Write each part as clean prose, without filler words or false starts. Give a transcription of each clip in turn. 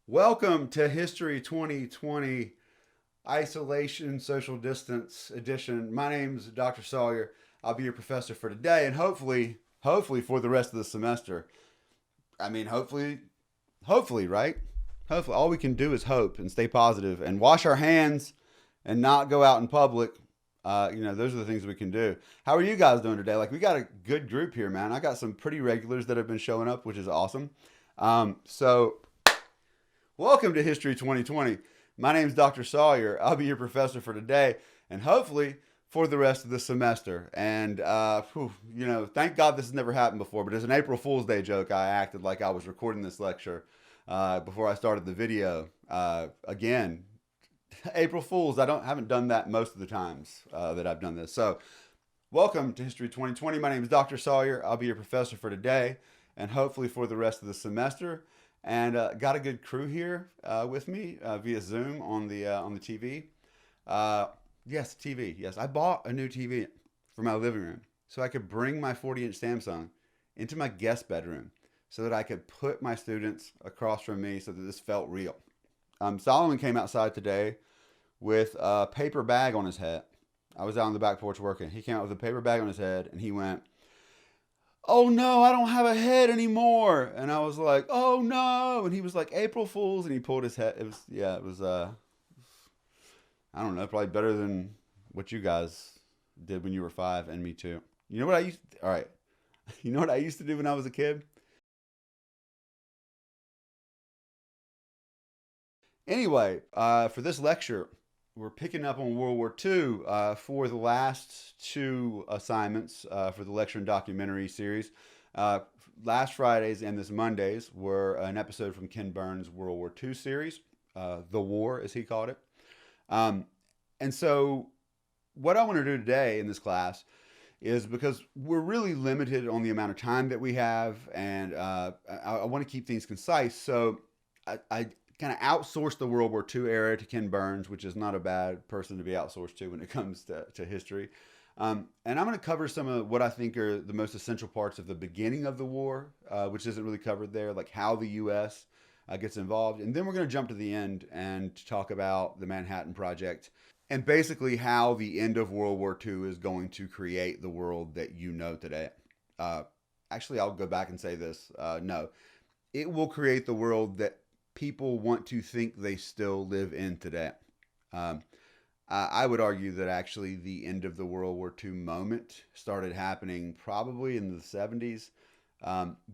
Welcome to History 2020 Isolation Social Distance Edition. My name's Dr. Sawyer. I'll be your professor for today and hopefully for the rest of the semester. I mean, hopefully, right? Hopefully, all we can do is hope and stay positive and wash our hands and not go out in public. Those are the things we can do. How are you guys doing today? Like, we got a good group here, man. I got some pretty regulars that have been showing up, which is awesome. So welcome to History 2020. My name is Dr. Sawyer. I'll be your professor for today and hopefully for the rest of the semester. And, thank God this has never happened before, but as an April Fool's Day joke, I acted like I was recording this lecture before I started the video. Again, April Fools, haven't done that most of the times that I've done this. So, welcome to History 2020. My name is Dr. Sawyer. I'll be your professor for today and hopefully for the rest of the semester. And got a good crew here with me via Zoom on the TV. Yes, TV. Yes, I bought a new TV for my living room so I could bring my 40-inch Samsung into my guest bedroom so that I could put my students across from me so that this felt real. Solomon came outside today with a paper bag on his head. I was out on the back porch working. He came out with a paper bag on his head and he went, "Oh no, I don't have a head anymore." And I was like, "Oh no." And he was like, "April Fools." And he pulled his head. I don't know, probably better than what you guys did when you were 5 and me too. You know what I used All right. You know what I used to do when I was a kid? Anyway, for this lecture, we're picking up on World War II for the last two assignments for the lecture and documentary series. Uh, Last Fridays and this Mondays were an episode from Ken Burns' World War II series, The War, as he called it. Um, and so, what I want to do today in this class is because we're really limited on the amount of time that we have, and I want to keep things concise. So, I kind of outsourced the World War II era to Ken Burns, which is not a bad person to be outsourced to when it comes to history. And I'm going to cover some of what I think are the most essential parts of the beginning of the war, which isn't really covered there, like how the U.S. Gets involved. And then we're going to jump to the end and talk about the Manhattan Project and basically how the end of World War II is going to create the world that you know today. Uh, Actually, I'll go back and say this. No, it will create the world that people want to think they still live in today. Um, I would argue that actually the end of the World War II moment started happening probably in the 70s.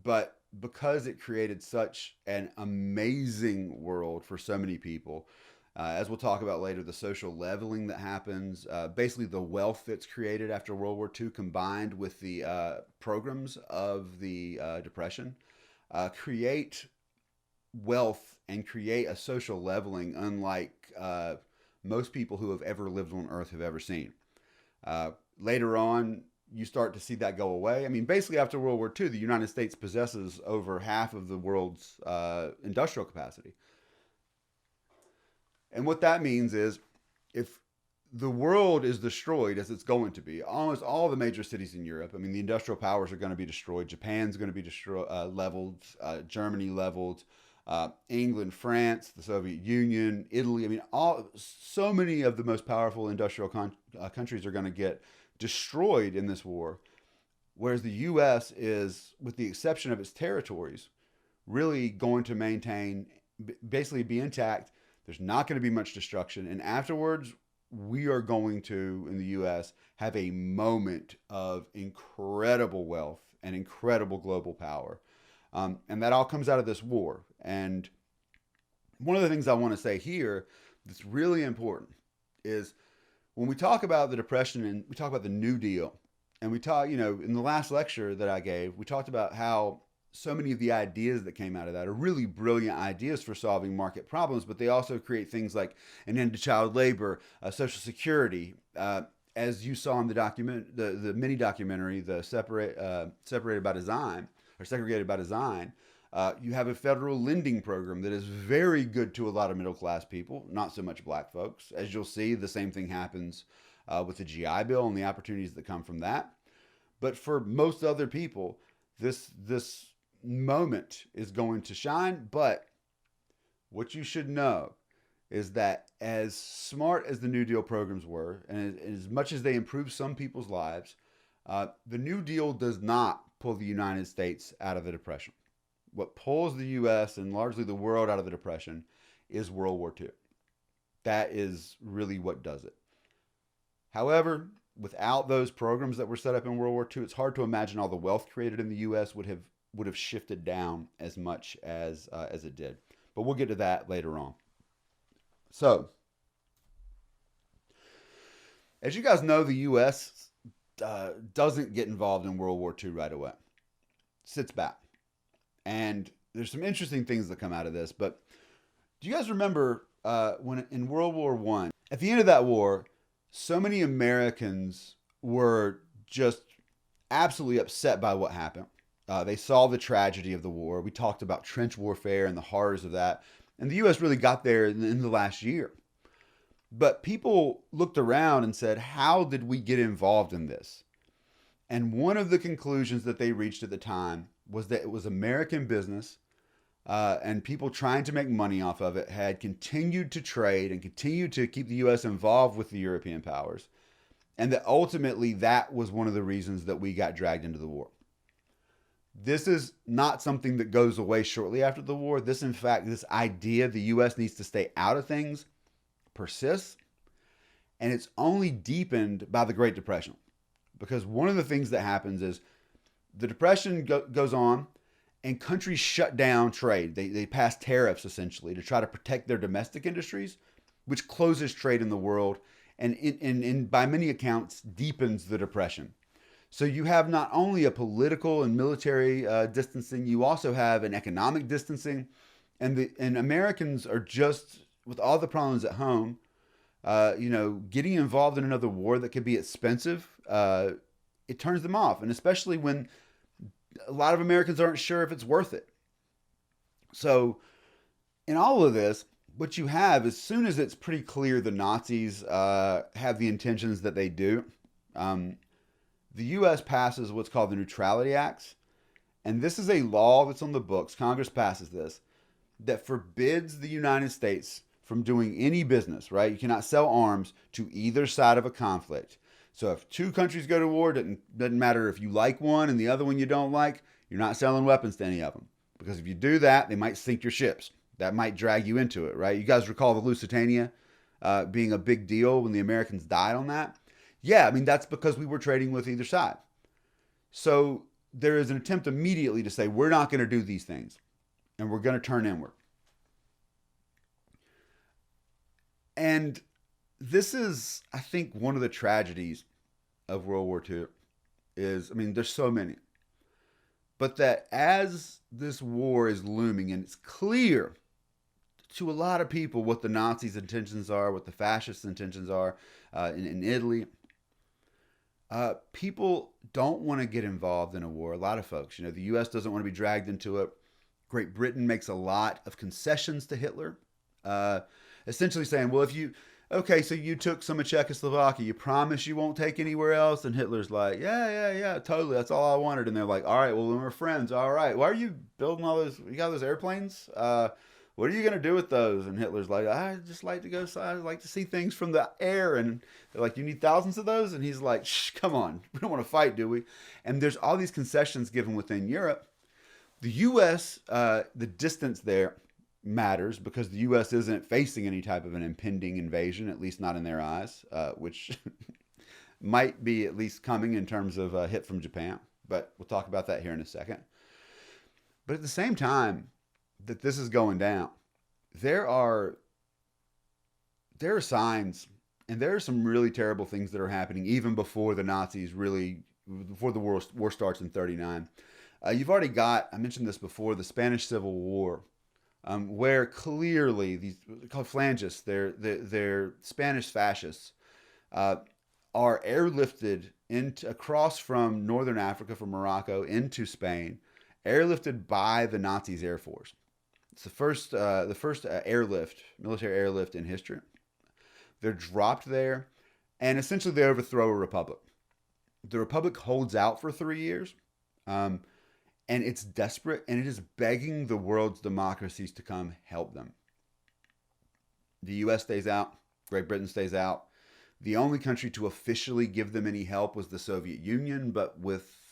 But because it created such an amazing world for so many people, as we'll talk about later, the social leveling that happens, basically the wealth that's created after World War II combined with the programs of the Depression, create wealth and create a social leveling unlike most people who have ever lived on Earth have ever seen. Later on, you start to see that go away. I mean, basically, after World War II, the United States possesses over half of the world's industrial capacity. And what that means is if the world is destroyed as it's going to be, almost all the major cities in Europe, I mean, the industrial powers are going to be destroyed. Japan's going to be destroyed, leveled, Germany leveled, England, France, the Soviet Union, Italy. I mean, so many of the most powerful industrial countries are going to get destroyed in this war, whereas the U.S. is, with the exception of its territories, really going to maintain, basically be intact. There's not going to be much destruction, and afterwards, we are going to, in the U.S., have a moment of incredible wealth and incredible global power. And that all comes out of this war. And one of the things I want to say here that's really important is when we talk about the Depression and we talk about the New Deal, and we talk, in the last lecture that I gave, we talked about how so many of the ideas that came out of that are really brilliant ideas for solving market problems, but they also create things like an end to child labor, Social Security, as you saw in the mini documentary, the Separated by Design or Segregated by Design. You have a federal lending program that is very good to a lot of middle class people, not so much black folks. As you'll see, the same thing happens with the GI Bill and the opportunities that come from that. But for most other people, this moment is going to shine. But what you should know is that as smart as the New Deal programs were, and as much as they improved some people's lives, the New Deal does not pull the United States out of the Depression. What pulls the U.S. and largely the world out of the Depression is World War II. That is really what does it. However, without those programs that were set up in World War II, it's hard to imagine all the wealth created in the U.S. would have shifted down as much as it did. But we'll get to that later on. So, as you guys know, the U.S. Doesn't get involved in World War II right away. Sits back. And there's some interesting things that come out of this. But do you guys remember when in World War I, at the end of that war, so many Americans were just absolutely upset by what happened. They saw the tragedy of the war. We talked about trench warfare and the horrors of that. And the U.S. really got there in the last year. But people looked around and said, how did we get involved in this? And one of the conclusions that they reached at the time was that it was American business and people trying to make money off of it had continued to trade and continued to keep the U.S. involved with the European powers. And that ultimately that was one of the reasons that we got dragged into the war. This is not something that goes away shortly after the war. This, in fact, this idea the U.S. needs to stay out of things persists. And it's only deepened by the Great Depression. Because one of the things that happens is the Depression goes on and countries shut down trade. They pass tariffs, essentially, to try to protect their domestic industries, which closes trade in the world and by many accounts, deepens the Depression. So you have not only a political and military distancing, you also have an economic distancing. And Americans are just, with all the problems at home, getting involved in another war that could be expensive, it turns them off. And especially when a lot of Americans aren't sure if it's worth it. So in all of this, what you have, as soon as it's pretty clear the Nazis have the intentions that they do, the U.S. passes what's called the Neutrality Acts. And this is a law that's on the books. Congress passes this that forbids the United States from doing any business, right? You cannot sell arms to either side of a conflict. So if two countries go to war, doesn't matter if you like one and the other one you don't like, you're not selling weapons to any of them. Because if you do that, they might sink your ships. That might drag you into it, right? You guys recall the Lusitania being a big deal when the Americans died on that? Yeah, I mean, that's because we were trading with either side. So there is an attempt immediately to say, we're not going to do these things, and we're going to turn inward. And this is, I think, one of the tragedies of World War II is, I mean, there's so many. But that as this war is looming, and it's clear to a lot of people what the Nazis' intentions are, what the fascist intentions are in Italy, people don't want to get involved in a war. A lot of folks, the U.S. doesn't want to be dragged into it. Great Britain makes a lot of concessions to Hitler, essentially saying, well, so you took some of Czechoslovakia, you promise you won't take anywhere else? And Hitler's like, yeah, totally. That's all I wanted. And they're like, all right, well, then we're friends. All right. Why are you building all those? You got those airplanes? What are you going to do with those? And Hitler's like, I just like to go, I like to see things from the air. And they're like, you need thousands of those? And he's like, shh, come on. We don't want to fight, do we? And there's all these concessions given within Europe. The U.S., the distance there matters because the U.S. isn't facing any type of an impending invasion, at least not in their eyes, which might be at least coming in terms of a hit from Japan. But we'll talk about that here in a second. But at the same time that this is going down, there are signs, and there are some really terrible things that are happening even before the Nazis before the war starts in 1939. You've already got, I mentioned this before, the Spanish Civil War, where clearly these called Falangists, they're Spanish fascists, are airlifted across from northern Africa, from Morocco into Spain, airlifted by the Nazis' Air Force. It's the first military airlift in history. They're dropped there, and essentially they overthrow a republic. The republic holds out for 3 years, and it's desperate, and it is begging the world's democracies to come help them. The U.S. stays out. Great Britain stays out. The only country to officially give them any help was the Soviet Union, but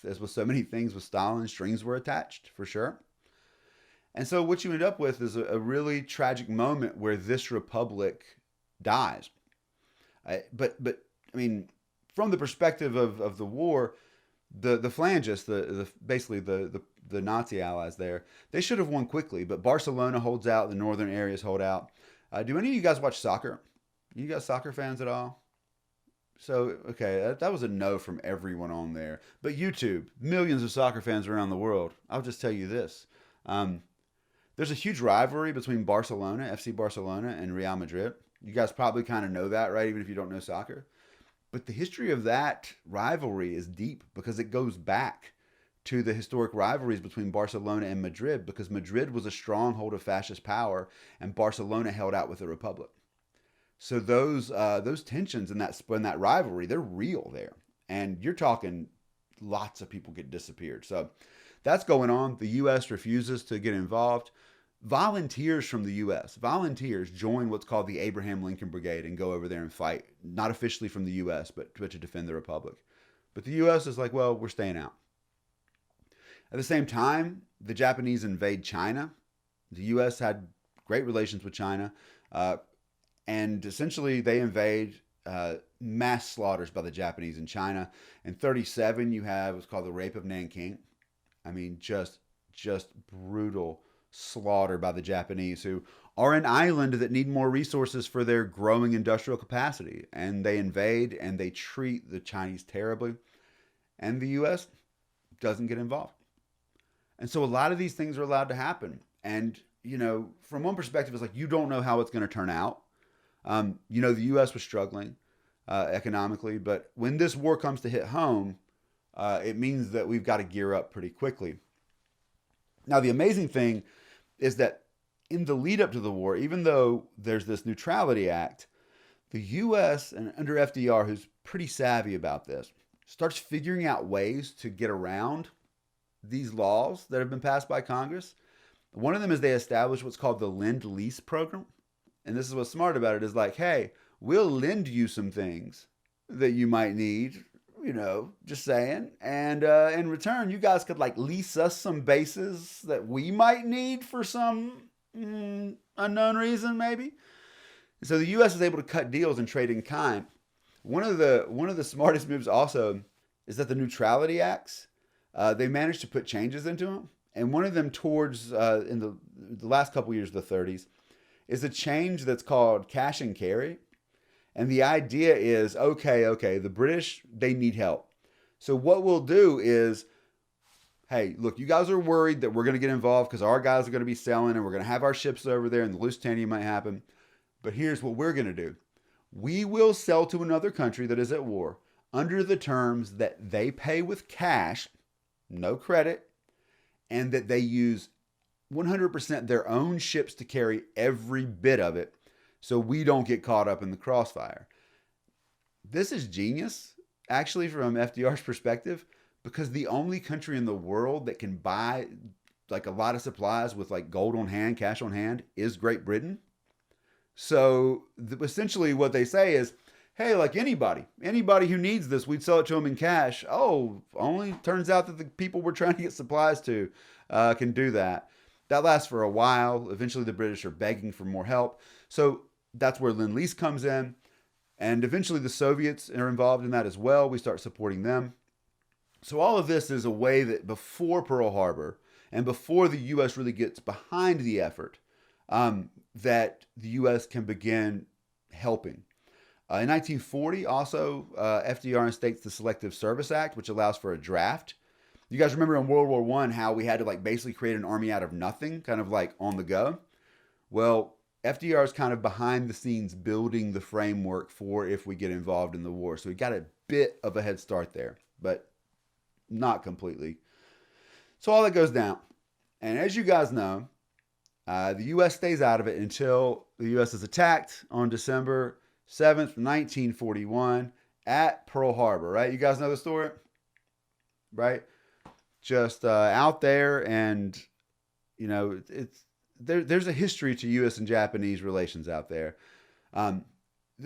as with so many things with Stalin, strings were attached for sure. And so what you end up with is a really tragic moment where this republic dies. But I mean, from the perspective of the war, the phalangists, basically the Nazi allies there, they should have won quickly. But Barcelona holds out, the northern areas hold out. Do any of you guys watch soccer? You guys soccer fans at all? So, okay, that was a no from everyone on there. But YouTube, millions of soccer fans around the world. I'll just tell you this. There's a huge rivalry between Barcelona, FC Barcelona, and Real Madrid. You guys probably kind of know that, right? Even if you don't know soccer. But the history of that rivalry is deep because it goes back to the historic rivalries between Barcelona and Madrid, because Madrid was a stronghold of fascist power and Barcelona held out with the Republic. So those tensions in that rivalry, they're real there. And you're talking lots of people get disappeared. So that's going on. The U.S. refuses to get involved. Volunteers from the U.S., volunteers join what's called the Abraham Lincoln Brigade and go over there and fight, not officially from the U.S., but to defend the Republic. But the U.S. is like, well, we're staying out. At the same time, the Japanese invade China. The U.S. had great relations with China. And essentially, they invade, mass slaughters by the Japanese in China. In 1937, you have what's called the Rape of Nanking. I mean, just brutal slaughter by the Japanese, who are an island that need more resources for their growing industrial capacity. And they invade and they treat the Chinese terribly. And the U.S. doesn't get involved. And so a lot of these things are allowed to happen. And, from one perspective, it's like you don't know how it's going to turn out. The U.S. was struggling economically, but when this war comes to hit home, it means that we've got to gear up pretty quickly. Now, the amazing thing is that in the lead up to the war, even though there's this Neutrality Act, the U.S., and under FDR, who's pretty savvy about this, starts figuring out ways to get around these laws that have been passed by Congress. One of them is they established what's called the Lend-Lease program. And this is what's smart about it, is like, hey, we'll lend you some things that you might need, just saying. And in return, you guys could lease us some bases that we might need for some unknown reason, maybe. So the U.S. is able to cut deals and trade in kind. One of the smartest moves also is that the Neutrality Acts, they managed to put changes into them. And one of them towards, in the last couple years of the 30s, is a change that's called cash and carry. And the idea is, okay, the British, they need help. So what we'll do is, hey, look, you guys are worried that we're going to get involved because our guys are going to be selling and we're going to have our ships over there and the Lusitania might happen. But here's what we're going to do. We will sell to another country that is at war under the terms that they pay with cash, no credit, and that they use 100% their own ships to carry every bit of it so we don't get caught up in the crossfire. This is genius, actually, from FDR's perspective, because the only country in the world that can buy a lot of supplies with gold on hand, cash on hand, is Great Britain. So essentially what they say is, hey, anybody who needs this, we'd sell it to them in cash. Oh, only turns out that the people we're trying to get supplies to can do that. That lasts for a while. Eventually, the British are begging for more help. So that's where Lend-Lease comes in. And eventually, the Soviets are involved in that as well. We start supporting them. So all of this is a way that before Pearl Harbor and before the U.S. really gets behind the effort, that the U.S. can begin helping. In 1940, also, FDR instates the Selective Service Act, which allows for a draft. You guys remember in World War I how we had to basically create an army out of nothing, kind of on the go? Well, FDR is kind of behind the scenes building the framework for if we get involved in the war. So we got a bit of a head start there, but not completely. So all that goes down. And as you guys know, the U.S. stays out of it until the U.S. is attacked on December 7th, 1941 at Pearl Harbor, right? You guys know the story? Right? Just out there, and it's there's a history to U.S. and Japanese relations out there. Um,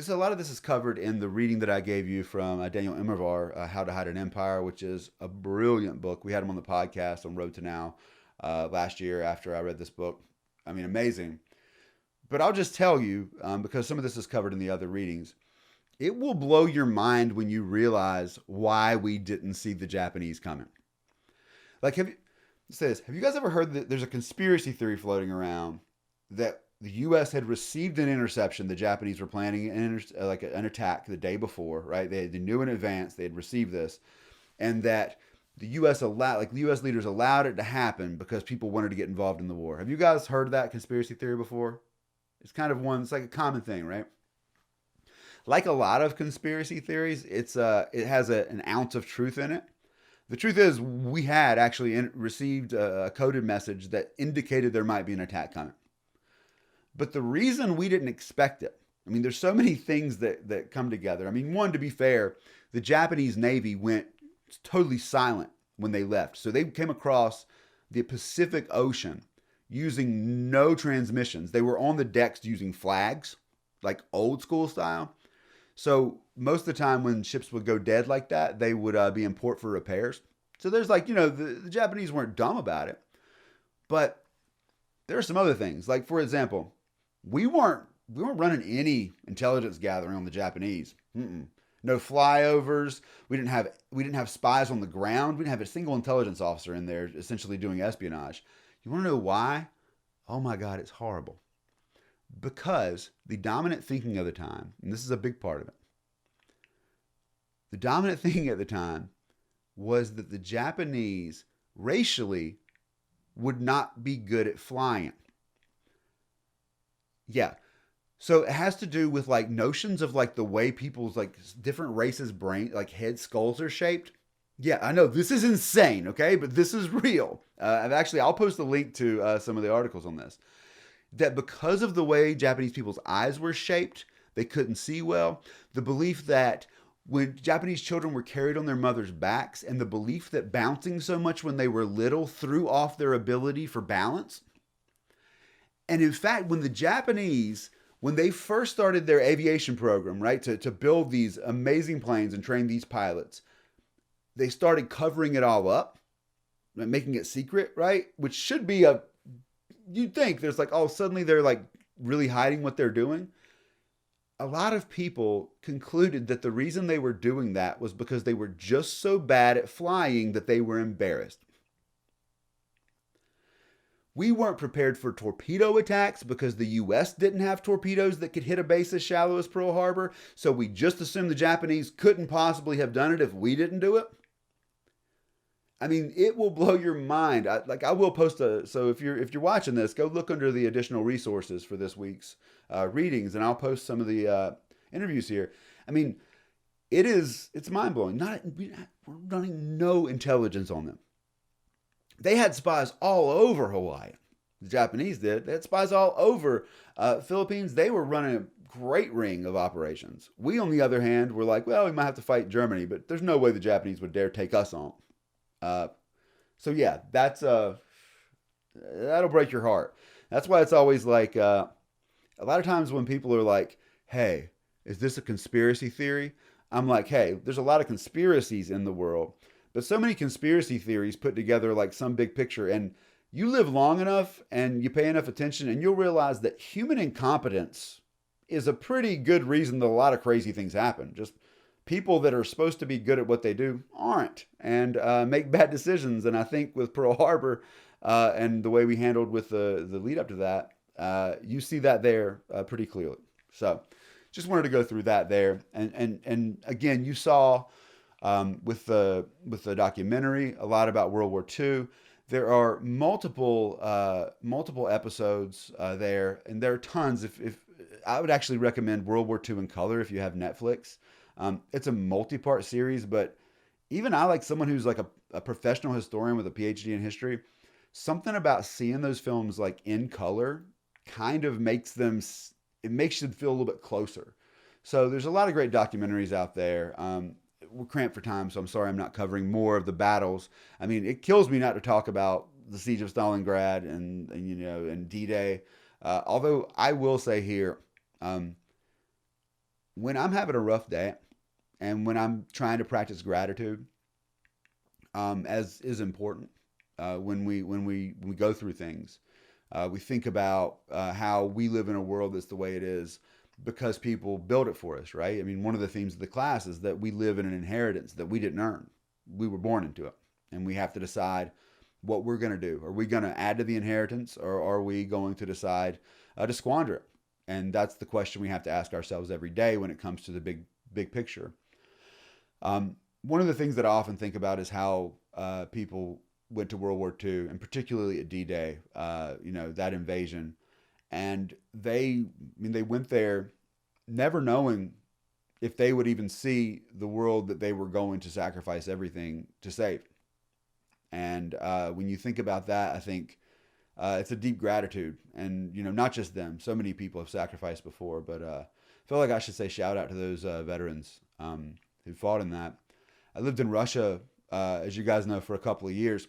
a lot of this is covered in the reading that I gave you from Daniel Immervar, How to Hide an Empire, which is a brilliant book. We had him on the podcast on Road to Now last year after I read this book. I mean, amazing. But I'll just tell you, because some of this is covered in the other readings, it will blow your mind when you realize why we didn't see the Japanese coming. Like, it says, have you guys ever heard that there's a conspiracy theory floating around that the U.S. had received an interception? The Japanese were planning an attack the day before, right? They knew in advance they had received this, and that the U.S. leaders allowed it to happen because people wanted to get involved in the war. Have you guys heard that conspiracy theory before? It's kind of it's like a common thing, right? Like a lot of conspiracy theories, it has an ounce of truth in it. The truth is, we had actually received a coded message that indicated there might be an attack coming. But the reason we didn't expect it, I mean, there's so many things that come together. I mean, one, to be fair, the Japanese Navy went totally silent when they left. So they came across the Pacific Ocean using no transmissions. They were on the decks using flags, like old school style. So most of the time when ships would go dead like that, they would be in port for repairs. So there's the Japanese weren't dumb about it. But there are some other things. Like, for example, we weren't running any intelligence gathering on the Japanese. No flyovers. We didn't have spies on the ground. We didn't have a single intelligence officer in there essentially doing espionage. You want to know why? Oh my God, it's horrible. Because the dominant thinking of the time, and this is a big part of it, the dominant thinking at the time was that the Japanese racially would not be good at flying. Yeah. So it has to do with notions of the way people's different races' brain, skulls are shaped. Yeah, I know this is insane, okay? But this is real. I'll post a link to some of the articles on this. That because of the way Japanese people's eyes were shaped, they couldn't see well. The belief that when Japanese children were carried on their mothers' backs, and the belief that bouncing so much when they were little threw off their ability for balance. And in fact, when the Japanese, when they first started their aviation program, right, to build these amazing planes and train these pilots, they started covering it all up, making it secret, right? Which should be you'd think there's suddenly they're really hiding what they're doing. A lot of people concluded that the reason they were doing that was because they were just so bad at flying that they were embarrassed. We weren't prepared for torpedo attacks because the U.S. didn't have torpedoes that could hit a base as shallow as Pearl Harbor, so we just assumed the Japanese couldn't possibly have done it if we didn't do it. I mean, it will blow your mind. I will post so if you're watching this, go look under the additional resources for this week's readings, and I'll post some of the interviews here. I mean, it's mind blowing. We're running no intelligence on them. They had spies all over Hawaii. The Japanese did. They had spies all over Philippines. They were running a great ring of operations. We, on the other hand, were like, well, we might have to fight Germany, but there's no way the Japanese would dare take us on. So yeah, that'll break your heart. That's why it's always a lot of times when people are like, hey, is this a conspiracy theory? I'm like, hey, there's a lot of conspiracies in the world, but so many conspiracy theories put together some big picture, and you live long enough and you pay enough attention and you'll realize that human incompetence is a pretty good reason that a lot of crazy things happen. Just people that are supposed to be good at what they do aren't, and make bad decisions. And I think with Pearl Harbor and the way we handled with the lead up to that, you see that there pretty clearly. So just wanted to go through that there. And again, you saw with the documentary a lot about World War II. There are multiple episodes there, and there are tons. If I would actually recommend World War II in color if you have Netflix. It's a multi-part series, but even I, like someone who's a professional historian with a PhD in history, something about seeing those films in color kind of makes you feel a little bit closer. So there's a lot of great documentaries out there. We're cramped for time, so I'm sorry I'm not covering more of the battles. I mean, it kills me not to talk about the siege of Stalingrad and and D-Day. Although I will say here, um, when I'm having a rough day and when I'm trying to practice gratitude, as is important, when we go through things, we think about how we live in a world that's the way it is because people build it for us, right? I mean, one of the themes of the class is that we live in an inheritance that we didn't earn. We were born into it, and we have to decide what we're going to do. Are we going to add to the inheritance, or are we going to decide to squander it? And that's the question we have to ask ourselves every day when it comes to the big picture. One of the things that I often think about is how people went to World War II, and particularly at D-Day, that invasion. And they went there never knowing if they would even see the world that they were going to sacrifice everything to save. And when you think about that, I think it's a deep gratitude. And, not just them. So many people have sacrificed before. But I feel like I should say shout out to those veterans who fought in that. I lived in Russia, as you guys know, for a couple of years.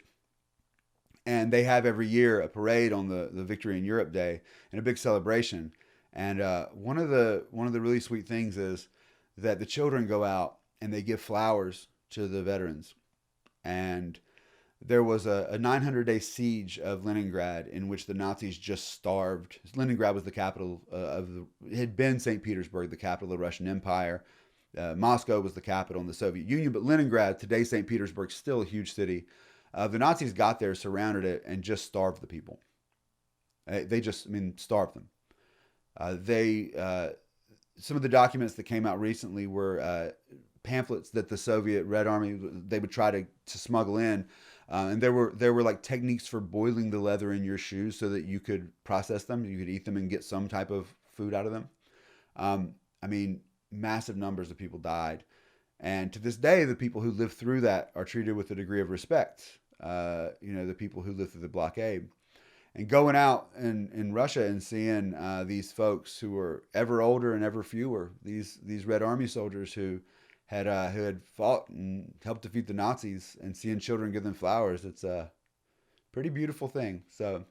And they have every year a parade on the Victory in Europe Day and a big celebration. And one of the really sweet things is that the children go out and they give flowers to the veterans. And there was a 900-day siege of Leningrad in which the Nazis just starved. Leningrad was the capital it had been St. Petersburg, the capital of the Russian Empire. Moscow was the capital in the Soviet Union, but Leningrad, today St. Petersburg, still a huge city. The Nazis got there, surrounded it, and just starved the people. They just, starved them. Some of the documents that came out recently were pamphlets that the Soviet Red Army, they would try to smuggle in. And there were like techniques for boiling the leather in your shoes so that you could process them, you could eat them and get some type of food out of them. Massive numbers of people died. And to this day, the people who lived through that are treated with a degree of respect. The people who lived through the blockade. And going out in Russia and seeing these folks who were ever older and ever fewer, these Red Army soldiers who had fought and helped defeat the Nazis, and seeing children give them flowers, it's a pretty beautiful thing. So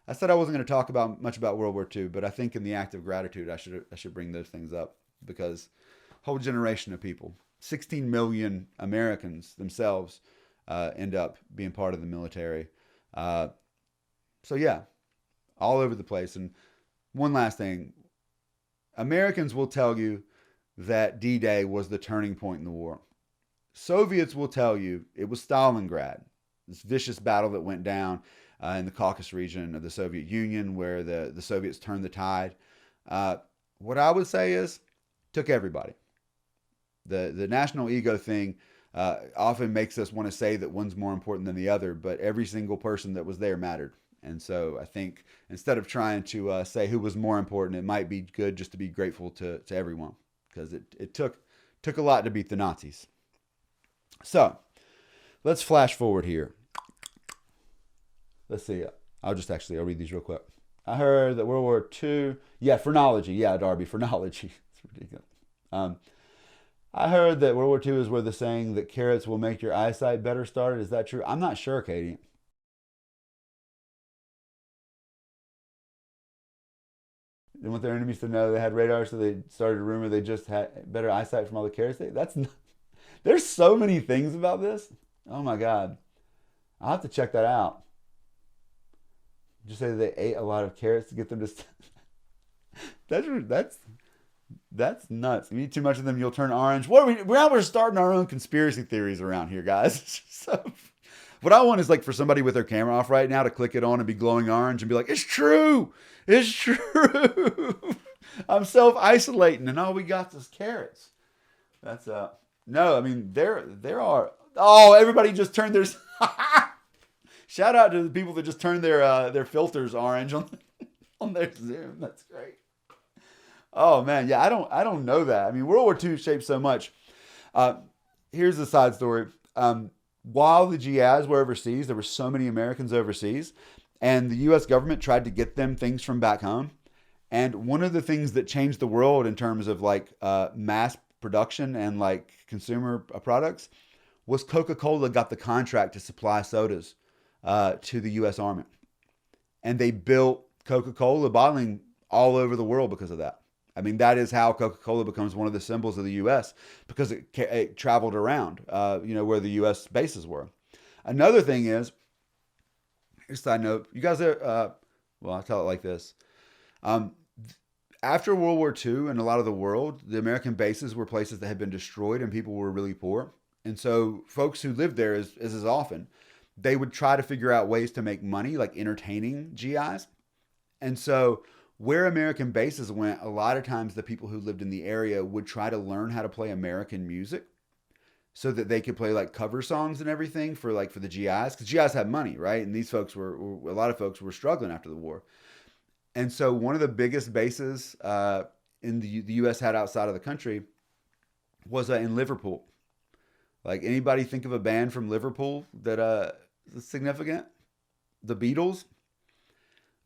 I said I wasn't going to talk much about World War II, but I think in the act of gratitude, I should bring those things up, because a whole generation of people, 16 million Americans themselves, end up being part of the military. So yeah, all over the place. And one last thing, Americans will tell you that D-Day was the turning point in the war. Soviets will tell you it was Stalingrad, this vicious battle that went down in the Caucasus region of the Soviet Union, where the Soviets turned the tide. What I would say is, took everybody. The national ego thing often makes us want to say that one's more important than the other, but every single person that was there mattered. And so I think instead of trying to say who was more important, it might be good just to be grateful to everyone, because it took a lot to beat the Nazis. So let's flash forward here. Let's see. I'll read these real quick. I heard that World War II, phrenology. Yeah, Darby, phrenology. It's ridiculous. I heard that World War II is where the saying that carrots will make your eyesight better started. Is that true? I'm not sure, Katie. They want their enemies to know they had radar, so they started a rumor they just had better eyesight from all the carrots. There's so many things about this. Oh my God. I'll have to check that out. Just say they ate a lot of carrots to get them to... That's nuts. If you eat too much of them, you'll turn orange. We're starting our own conspiracy theories around here, guys. So, what I want is for somebody with their camera off right now to click it on and be glowing orange and be like, "It's true. It's true." I'm self-isolating, and all we got is carrots. That's no. There are. Oh, everybody just turned their. Shout out to the people that just turned their filters orange on their Zoom. That's great. Oh man, yeah, I don't know that. World War II shaped so much. Here's the side story. While the GIs were overseas, there were so many Americans overseas, and the U.S. government tried to get them things from back home. And one of the things that changed the world in terms of mass production and consumer products was Coca-Cola got the contract to supply sodas to the U.S. Army. And they built Coca-Cola bottling all over the world because of that. I mean, that is how Coca-Cola becomes one of the symbols of the U.S. because it traveled around, where the U.S. bases were. Another thing is, here's a side note, you guys are, well, I'll tell it like this. After World War II and a lot of the world, the American bases were places that had been destroyed and people were really poor. And so folks who lived there, as often, they would try to figure out ways to make money, like entertaining GIs. And so where American bases went, a lot of times the people who lived in the area would try to learn how to play American music so that they could play like cover songs and everything for the GIs, because GIs had money, right? And these folks a lot of folks were struggling after the war. And so one of the biggest bases in the U.S. had outside of the country was in Liverpool. Like, anybody think of a band from Liverpool that is significant? The Beatles.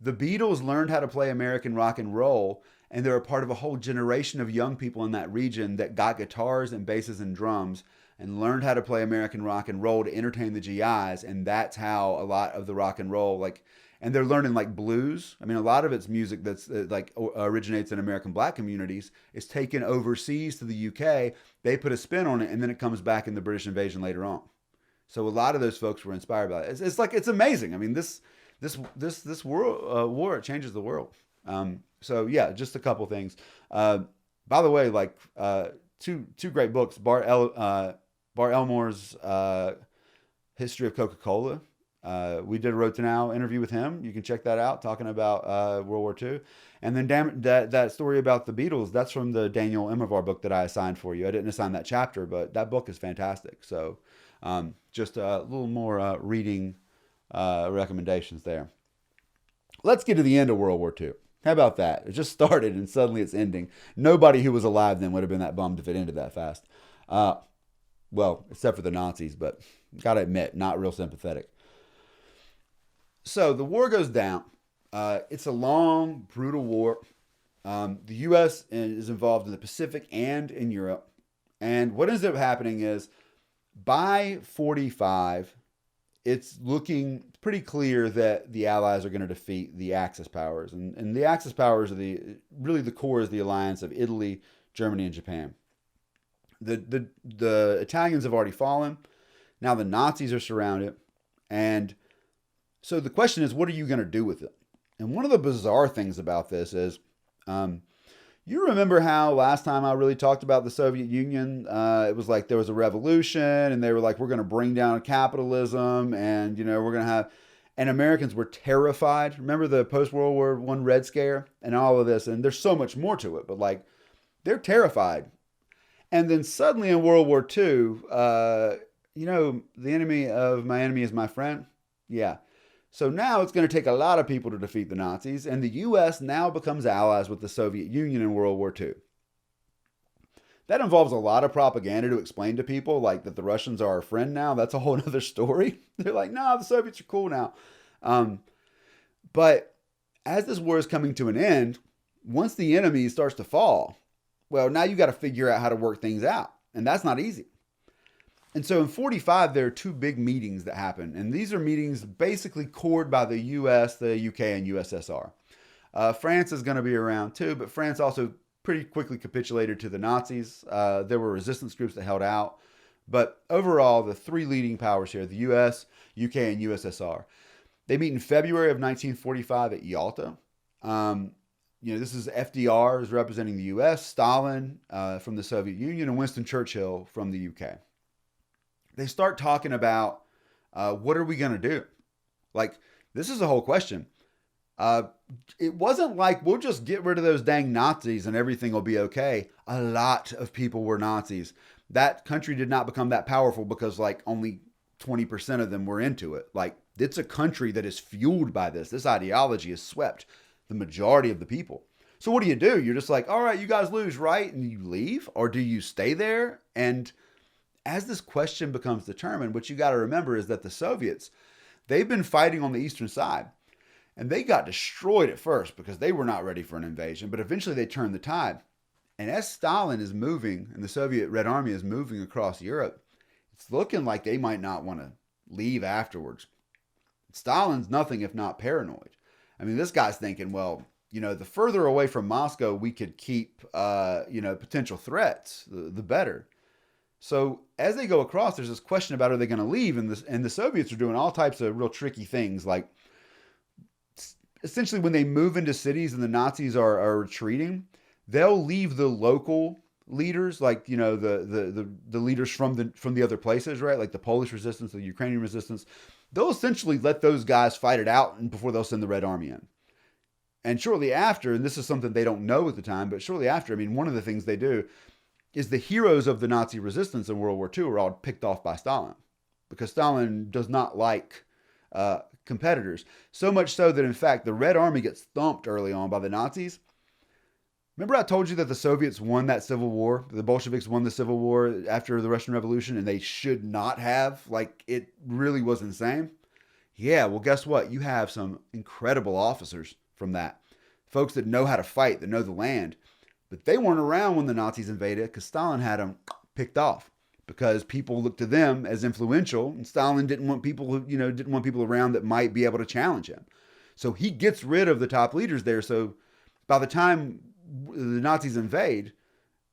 The Beatles learned how to play American rock and roll, and they're a part of a whole generation of young people in that region that got guitars and basses and drums and learned how to play American rock and roll to entertain the GIs. And that's how a lot of the rock and roll, and they're learning like blues. I mean, a lot of it's music that's originates in American black communities is taken overseas to the UK. They put a spin on it, and then it comes back in the British invasion later on. So a lot of those folks were inspired by it. It's amazing. I mean, this world war, it changes the world. So yeah, just a couple things. By the way, two great books. Bart Elmore's History of Coca-Cola. We did a Road to Now interview with him. You can check that out, talking about World War II. And then that story about the Beatles, that's from the Daniel Immervar book that I assigned for you. I didn't assign that chapter, but that book is fantastic. So just a little more reading recommendations there. Let's get to the end of World War II. How about that? It just started and suddenly it's ending. Nobody who was alive then would have been that bummed if it ended that fast. Well, except for the Nazis, but gotta admit, not real sympathetic. So the war goes down. It's a long, brutal war. The U.S. is involved in the Pacific and in Europe. And what ends up happening is by 45, it's looking pretty clear that the Allies are going to defeat the Axis powers. And the Axis powers are really the core is the alliance of Italy, Germany, and Japan. The Italians have already fallen. Now the Nazis are surrounded. And so the question is, what are you going to do with it? And one of the bizarre things about this is, you remember how last time I really talked about the Soviet Union, it was like there was a revolution and they were like, we're going to bring down capitalism and, we're going to have, and Americans were terrified. Remember the post-World War I Red Scare and all of this? And there's so much more to it, but they're terrified. And then suddenly in World War II, the enemy of my enemy is my friend. Yeah. So now it's going to take a lot of people to defeat the Nazis, and the U.S. now becomes allies with the Soviet Union in World War II. That involves a lot of propaganda to explain to people that the Russians are our friend now. That's a whole other story. They're like, no, the Soviets are cool now. But as this war is coming to an end, once the enemy starts to fall, well, now you got to figure out how to work things out, and that's not easy. And so in 45, there are two big meetings that happen. And these are meetings basically cored by the US, the UK, and USSR. France is going to be around too, but France also pretty quickly capitulated to the Nazis. There were resistance groups that held out. But overall, the three leading powers here, the US, UK, and USSR, they meet in February of 1945 at Yalta. This is FDR is representing the US, Stalin from the Soviet Union, and Winston Churchill from the UK. They start talking about what are we going to do? This is a whole question. It wasn't like we'll just get rid of those dang Nazis and everything will be okay. A lot of people were Nazis. That country did not become that powerful because only 20% of them were into it. It's a country that is fueled by this. This ideology has swept the majority of the people. So what do? You're just all right, you guys lose, right? And you leave? Or do you stay there? And as this question becomes determined, what you got to remember is that the Soviets, they've been fighting on the eastern side. And they got destroyed at first because they were not ready for an invasion. But eventually they turned the tide. And as Stalin is moving and the Soviet Red Army is moving across Europe, it's looking like they might not want to leave afterwards. Stalin's nothing if not paranoid. I mean, this guy's thinking, well, the further away from Moscow we could keep, potential threats, the better. So as they go across, there's this question about are they going to leave, and the Soviets are doing all types of real tricky things, like essentially when they move into cities and the Nazis are retreating, they'll leave the local leaders, like the leaders from the other places, right? Like the Polish resistance, the Ukrainian resistance. They'll essentially let those guys fight it out before they'll send the Red Army in. And shortly after, and this is something they don't know at the time, but shortly after, I mean, one of the things they do is the heroes of the Nazi resistance in World War II are all picked off by Stalin, because Stalin does not like competitors. So much so that, in fact, the Red Army gets thumped early on by the Nazis. Remember I told you that the Soviets won that civil war? The Bolsheviks won the civil war after the Russian Revolution, and they should not have. Like, it really was insane. Yeah, well, guess what? You have some incredible officers from that. Folks that know how to fight, that know the land. But they weren't around when the Nazis invaded because Stalin had them picked off, because people looked to them as influential, and Stalin didn't want people around that might be able to challenge him. So he gets rid of the top leaders there. So by the time the Nazis invade,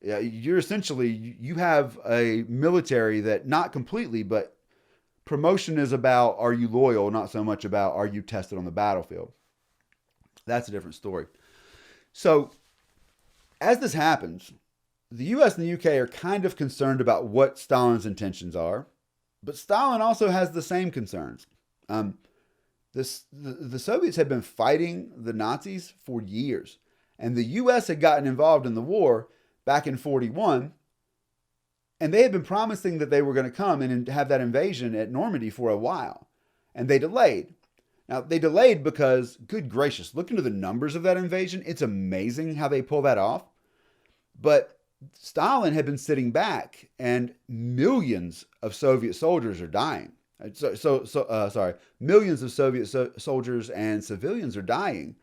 you have a military that, not completely, but promotion is about, are you loyal, not so much about, are you tested on the battlefield. That's a different story. So as this happens, the US and the UK are kind of concerned about what Stalin's intentions are, but Stalin also has the same concerns. The Soviets had been fighting the Nazis for years, and the US had gotten involved in the war back in 1941, and they had been promising that they were going to come and have that invasion at Normandy for a while, and they delayed. Now, they delayed because, good gracious, look into the numbers of that invasion. It's amazing how they pull that off. But Stalin had been sitting back, and millions of Soviet soldiers are dying. Millions of Soviet soldiers and civilians are dying.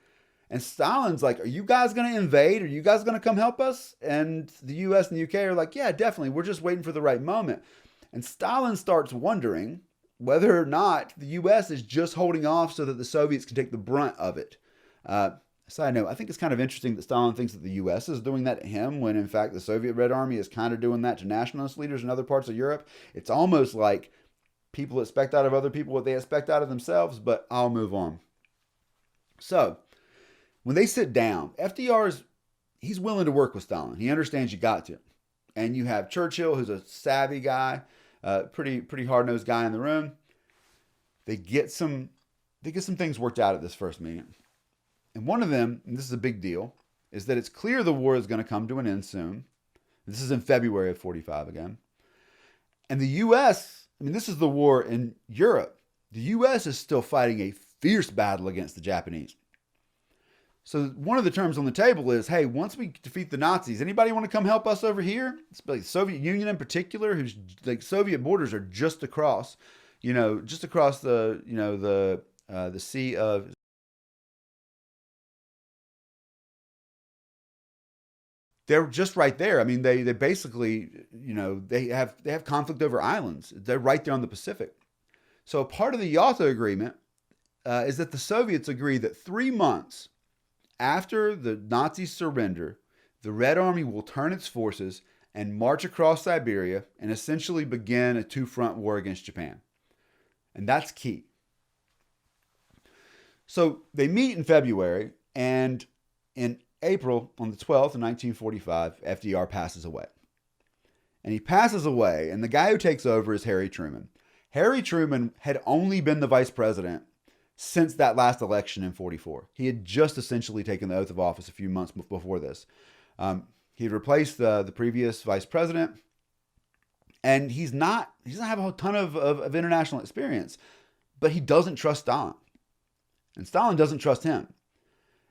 And Stalin's like, are you guys going to invade? Are you guys going to come help us? And the US and the UK are like, yeah, definitely. We're just waiting for the right moment. And Stalin starts wondering whether or not the US is just holding off so that the Soviets can take the brunt of it. Side note, I think it's kind of interesting that Stalin thinks that the US is doing that to him when, in fact, the Soviet Red Army is kind of doing that to nationalist leaders in other parts of Europe. It's almost like people expect out of other people what they expect out of themselves, but I'll move on. So, when they sit down, he's willing to work with Stalin. He understands you got to. And you have Churchill, who's a savvy guy, pretty hard-nosed guy in the room. They get some things worked out at this first meeting. And one of them, and this is a big deal, is that it's clear the war is going to come to an end soon. This is in February of 1945 again. And the U.S., this is the war in Europe. The U.S. is still fighting a fierce battle against the Japanese. So one of the terms on the table is, hey, once we defeat the Nazis, anybody want to come help us over here? It's like the Soviet Union in particular, whose like Soviet borders are just across, the Sea of. They're just right there. They basically, they have conflict over islands. They're right there on the Pacific. So part of the Yalta Agreement is that the Soviets agree that 3 months after the Nazis surrender, the Red Army will turn its forces and march across Siberia and essentially begin a two-front war against Japan. And that's key. So they meet in February, and in April, on the 12th of 1945, FDR passes away. And he passes away, and the guy who takes over is Harry Truman. Harry Truman had only been the vice president since that last election in 1944. He had just essentially taken the oath of office a few months before this. He had replaced the previous vice president, and he doesn't have a ton of international experience, but he doesn't trust Stalin, and Stalin doesn't trust him.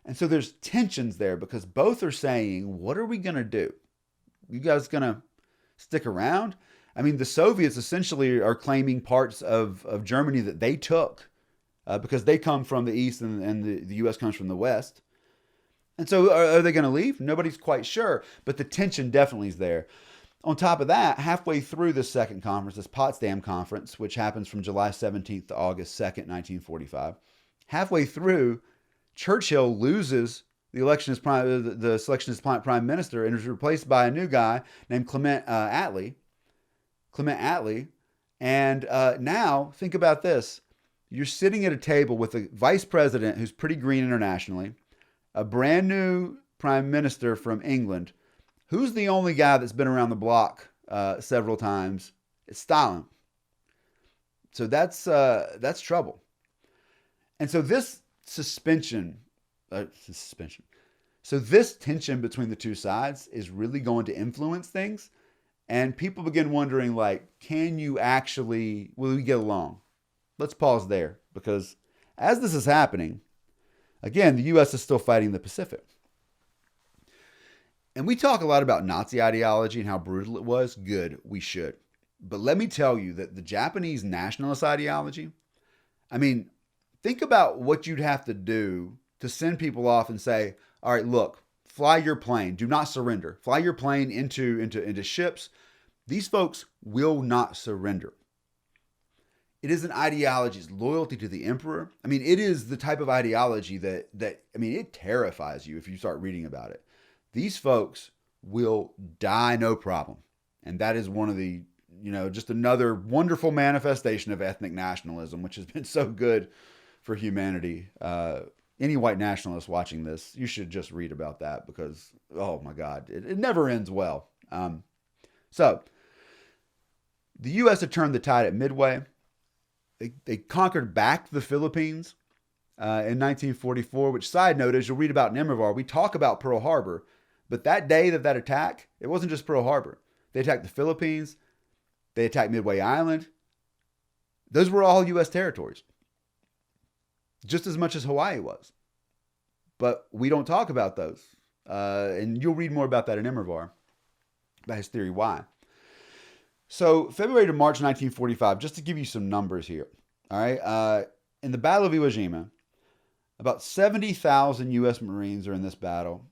And so there's tensions there because both are saying, what are we going to do? You guys going to stick around? The Soviets essentially are claiming parts of Germany that they took because they come from the east and the U.S. comes from the west. And so are they going to leave? Nobody's quite sure, but the tension definitely is there. On top of that, halfway through this second conference, this Potsdam Conference, which happens from July 17th to August 2nd, 1945, halfway through, Churchill loses the selection as prime minister and is replaced by a new guy named Clement Attlee. And now, think about this. You're sitting at a table with a vice president who's pretty green internationally, a brand new prime minister from England. Who's the only guy that's been around the block several times? It's Stalin. So that's trouble. And so this suspension. So this tension between the two sides is really going to influence things. And people begin wondering, like, will we get along? Let's pause there, because as this is happening, again, the U.S. is still fighting the Pacific. And we talk a lot about Nazi ideology and how brutal it was. Good, we should. But let me tell you that the Japanese nationalist ideology, I mean, think about what you'd have to do to send people off and say, all right, look, fly your plane. Do not surrender. Fly your plane into ships. These folks will not surrender. It is an ideology, it's loyalty to the emperor. I mean, it is the type of ideology that it terrifies you if you start reading about it. These folks will die no problem. And that is one of the, just another wonderful manifestation of ethnic nationalism, which has been so good for humanity. Any white nationalist watching this, you should just read about that, because, oh my God, it never ends well. So the U.S. had turned the tide at Midway. They conquered back the Philippines in 1944, which, side note, as you'll read about in Immervar, we talk about Pearl Harbor, but that day that attack, it wasn't just Pearl Harbor. They attacked the Philippines. They attacked Midway Island. Those were all U.S. territories, just as much as Hawaii was. But we don't talk about those. And you'll read more about that in Immervar, about his theory why. So February to March 1945, just to give you some numbers here. All right. In the Battle of Iwo Jima, about 70,000 U.S. Marines are in this battle.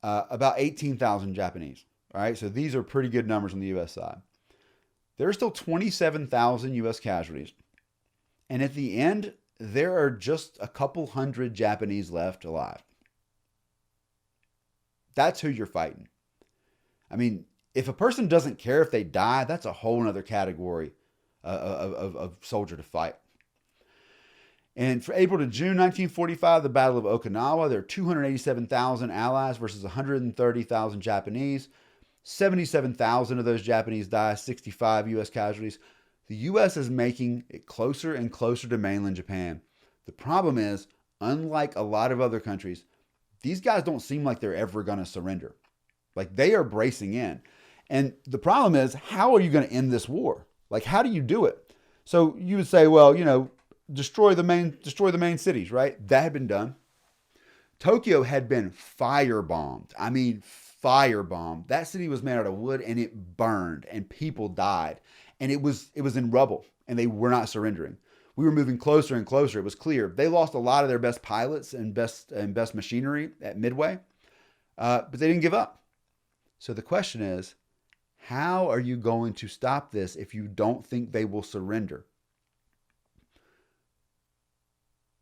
About 18,000 Japanese. All right. So these are pretty good numbers on the U.S. side. There are still 27,000 U.S. casualties. And at the end, there are just a couple hundred Japanese left alive. That's who you're fighting. I mean, if a person doesn't care if they die, that's a whole other category of soldier to fight. And for April to June 1945, the Battle of Okinawa, there are 287,000 Allies versus 130,000 Japanese. 77,000 of those Japanese die, 65 U.S. casualties. The U.S. is making it closer and closer to mainland Japan. The problem is, unlike a lot of other countries, these guys don't seem like they're ever going to surrender. Like, they are bracing in. And the problem is, how are you going to end this war? Like, how do you do it? So you would say, well, destroy the main cities, right? That had been done. Tokyo had been firebombed. I mean, firebombed. That city was made out of wood, and it burned, and people died. And it was in rubble, and they were not surrendering. We were moving closer and closer. It was clear. They lost a lot of their best pilots and best machinery at Midway, but they didn't give up. So the question is, how are you going to stop this if you don't think they will surrender?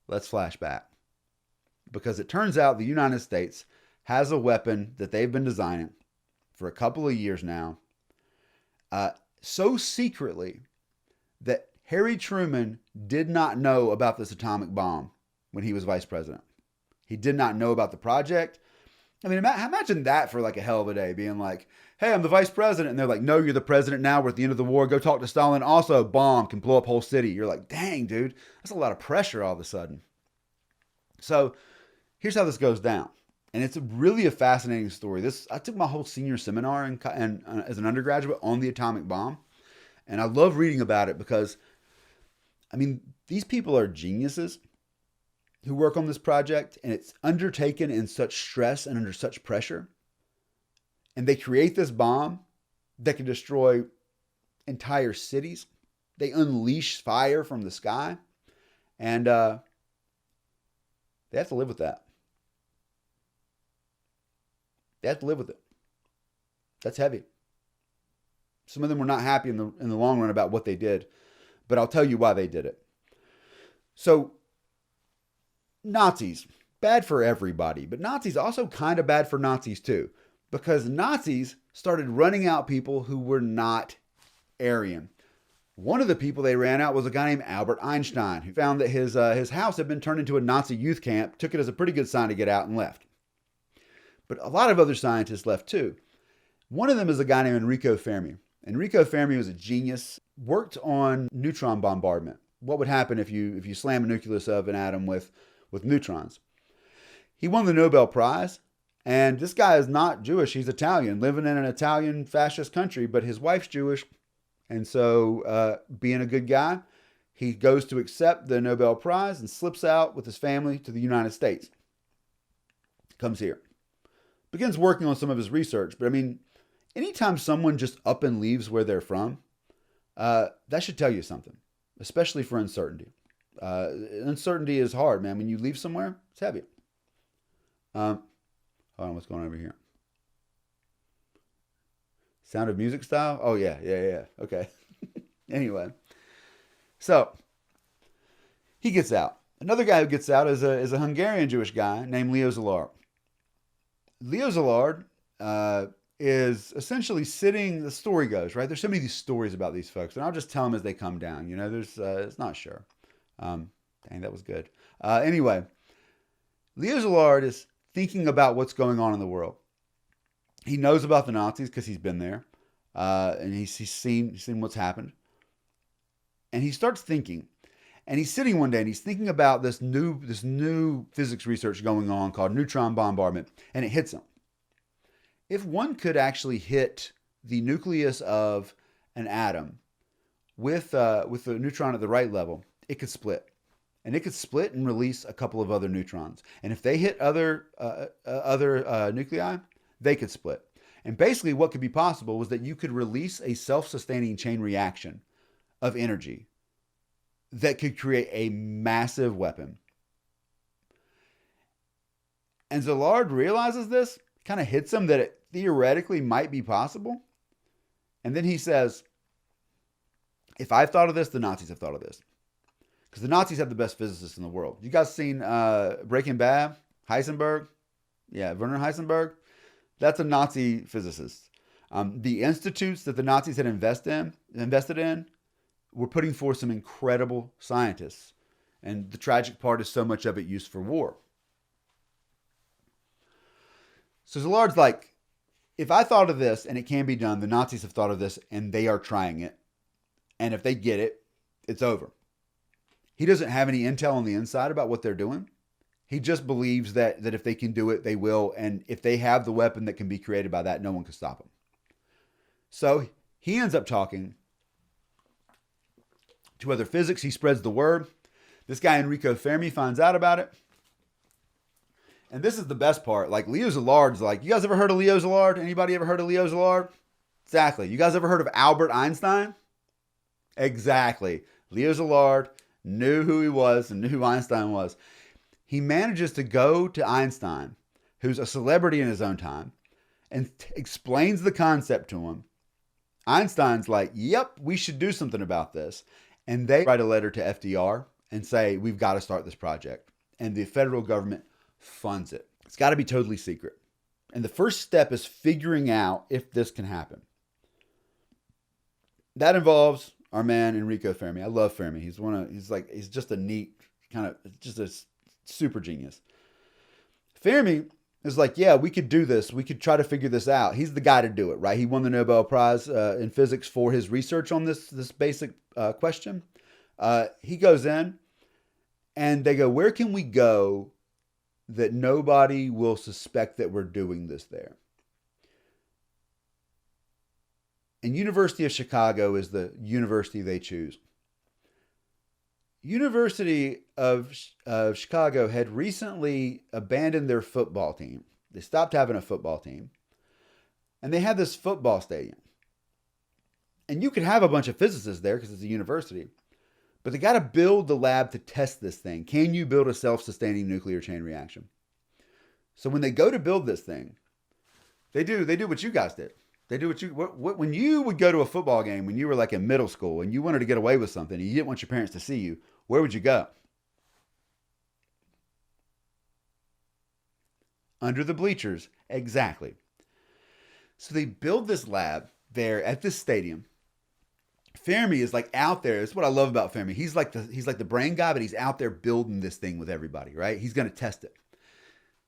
Let's flash back. Because it turns out the United States has a weapon that they've been designing for a couple of years now, so secretly that Harry Truman did not know about this atomic bomb when he was vice president. He did not know about the project. I mean, imagine that for like a hell of a day, being like, hey, I'm the vice president. And they're like, no, you're the president now. We're at the end of the war. Go talk to Stalin. Also, bomb can blow up whole city. You're like, dang, dude, that's a lot of pressure all of a sudden. So here's how this goes down. And it's really a fascinating story. I took my whole senior seminar and as an undergraduate on the atomic bomb. And I love reading about it because, I mean, these people are geniuses who work on this project, and it's undertaken in such stress and under such pressure. And they create this bomb that can destroy entire cities. They unleash fire from the sky, and they have to live with that. They have to live with it. That's heavy. Some of them were not happy in the long run about what they did, but I'll tell you why they did it. So, Nazis, bad for everybody, but Nazis also kind of bad for Nazis too, because Nazis started running out people who were not Aryan. One of the people they ran out was a guy named Albert Einstein, who found that his house had been turned into a Nazi youth camp, took it as a pretty good sign to get out, and left. But a lot of other scientists left too. One of them is a guy named Enrico Fermi. Enrico Fermi was a genius, worked on neutron bombardment. What would happen if you slam a nucleus of an atom with neutrons? He won the Nobel Prize, and this guy is not Jewish, he's Italian, living in an Italian fascist country, but his wife's Jewish. And so, being a good guy, he goes to accept the Nobel Prize and slips out with his family to the United States. Comes here. Begins working on some of his research. But I mean, anytime someone just up and leaves where they're from, that should tell you something, especially for uncertainty. Uncertainty is hard, man. When you leave somewhere, it's heavy. Hold on, what's going on over here? Sound of Music style? Oh, yeah. Okay. Anyway. So, he gets out. Another guy who gets out is a Hungarian Jewish guy named Leo Szilard. Leo Szilard is essentially sitting, the story goes, right? There's so many of these stories about these folks, and I'll just tell them as they come down. You know, it's not sure. Dang, that was good. Anyway, Leo Szilard is thinking about what's going on in the world. He knows about the Nazis because he's been there, and he's seen what's happened. And he starts thinking, and he's sitting one day and he's thinking about this new physics research going on called neutron bombardment, and it hits him. If one could actually hit the nucleus of an atom with the neutron at the right level, it could split. And it could split and release a couple of other neutrons. And if they hit other nuclei, they could split. And basically what could be possible was that you could release a self-sustaining chain reaction of energy that could create a massive weapon. And Szilard realizes this, kind of hits him that it theoretically might be possible. And then he says, if I've thought of this, the Nazis have thought of this. Because the Nazis have the best physicists in the world. You guys seen Breaking Bad? Heisenberg? Yeah, Werner Heisenberg. That's a Nazi physicist. The institutes that the Nazis had invested in were putting forth some incredible scientists. And the tragic part is so much of it used for war. So Szilard's like, if I thought of this and it can be done, the Nazis have thought of this and they are trying it. And if they get it, it's over. He doesn't have any intel on the inside about what they're doing. He just believes that if they can do it, they will. And if they have the weapon that can be created by that, no one can stop them. So he ends up talking to other physics. He spreads the word. This guy, Enrico Fermi, finds out about it. And this is the best part. Like, Leo Szilard's like, you guys ever heard of Leo Szilard? Anybody ever heard of Leo Szilard? Exactly. You guys ever heard of Albert Einstein? Exactly. Leo Szilard knew who he was and knew who Einstein was. He manages to go to Einstein, who's a celebrity in his own time, and explains the concept to him. Einstein's like, yep, we should do something about this. And they write a letter to FDR and say, we've got to start this project. And the federal government funds it. It's got to be totally secret. And the first step is figuring out if this can happen. That involves our man Enrico Fermi. I love Fermi. He's just a neat just a super genius. Fermi is like, yeah, we could do this. We could try to figure this out. He's the guy to do it, right? He won the Nobel Prize in physics for his research on this basic question. He goes in and they go, where can we go that nobody will suspect that we're doing this there? And University of Chicago is the university they choose. University of Chicago had recently abandoned their football team. They stopped having a football team. And they had this football stadium. And you could have a bunch of physicists there because it's a university. But they got to build the lab to test this thing. Can you build a self-sustaining nuclear chain reaction? So when they go to build this thing, they do what you guys did. They do what when you would go to a football game when you were like in middle school and you wanted to get away with something and you didn't want your parents to see you, where would you go? Under the bleachers. Exactly. So they build this lab there at this stadium. Fermi is like out there. That's what I love about Fermi. He's like the brain guy, but he's out there building this thing with everybody, right? He's going to test it.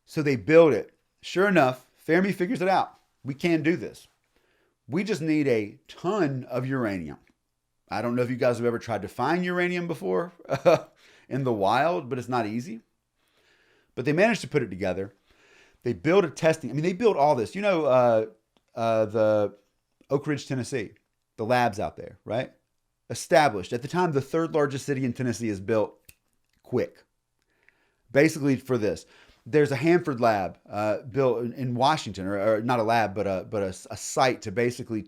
So they build it. Sure enough, Fermi figures it out. We can do this. We just need a ton of uranium. I don't know if you guys have ever tried to find uranium before in the wild, but it's not easy. But they managed to put it together. They build a testing. I mean, they build all this. The Oak Ridge, Tennessee, the labs out there, right? Established. At the time, the third largest city in Tennessee is built quick. Basically for this. There's a Hanford lab built in Washington, or not a lab, but a site to basically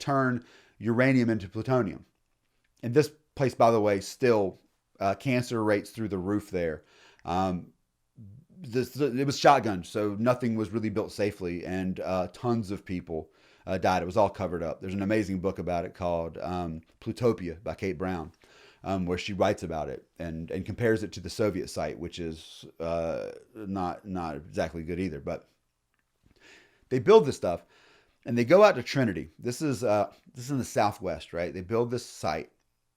turn uranium into plutonium. And this place, by the way, still cancer rates through the roof there. It was shotgunned, so nothing was really built safely, and tons of people died. It was all covered up. There's an amazing book about it called Plutopia by Kate Brown, where she writes about it and compares it to the Soviet site, which is not exactly good either. But they build this stuff, and they go out to Trinity. This is in the Southwest, right? They build this site,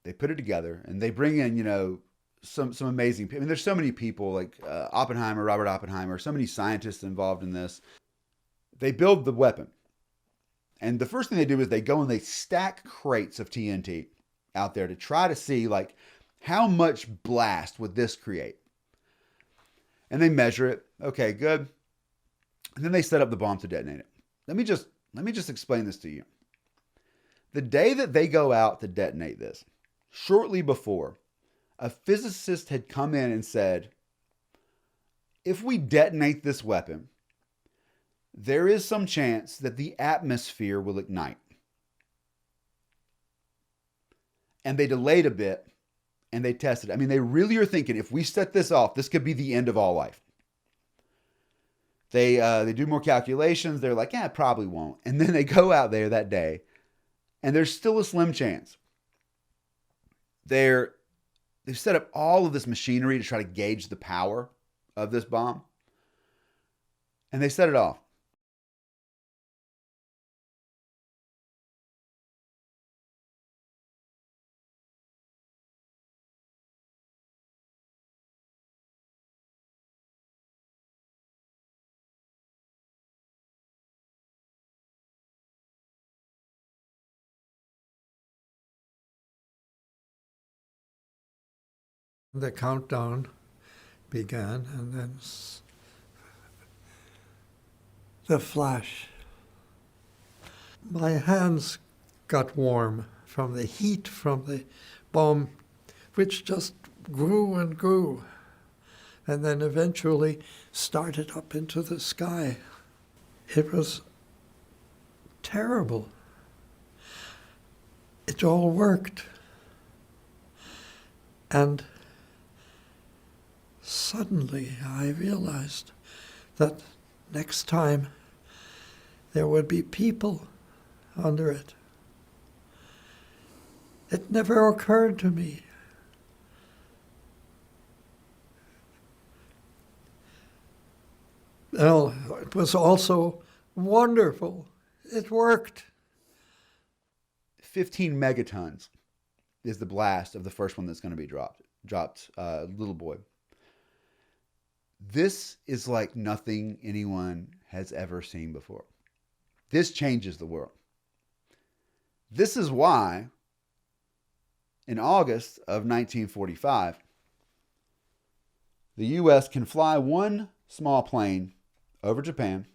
they put it together, and they bring in some amazing people. I mean, there's so many people like Robert Oppenheimer, so many scientists involved in this. They build the weapon. And the first thing they do is they go and they stack crates of TNT out there to try to see like how much blast would this create. And they measure it. Okay, good. And then they set up the bomb to detonate it. Let me just explain this to you. The day that they go out to detonate this, shortly before, a physicist had come in and said, if we detonate this weapon, there is some chance that the atmosphere will ignite. And they delayed a bit and they tested. I mean, they really are thinking if we set this off, this could be the end of all life. They do more calculations. They're like, yeah, it probably won't. And then they go out there that day and there's still a slim chance. They've set up all of this machinery to try to gauge the power of this bomb. And they set it off. The countdown began, and then the flash. My hands got warm from the heat from the bomb, which just grew and grew, and then eventually started up into the sky. It was terrible. It all worked. And suddenly I realized that next time there would be people under it. It never occurred to me. Well, it was also wonderful. It worked. 15 megatons is the blast of the first one that's going to be dropped. Little boy. This is like nothing anyone has ever seen before. This changes the world. This is why, in August of 1945, the U.S. can fly one small plane over Japan,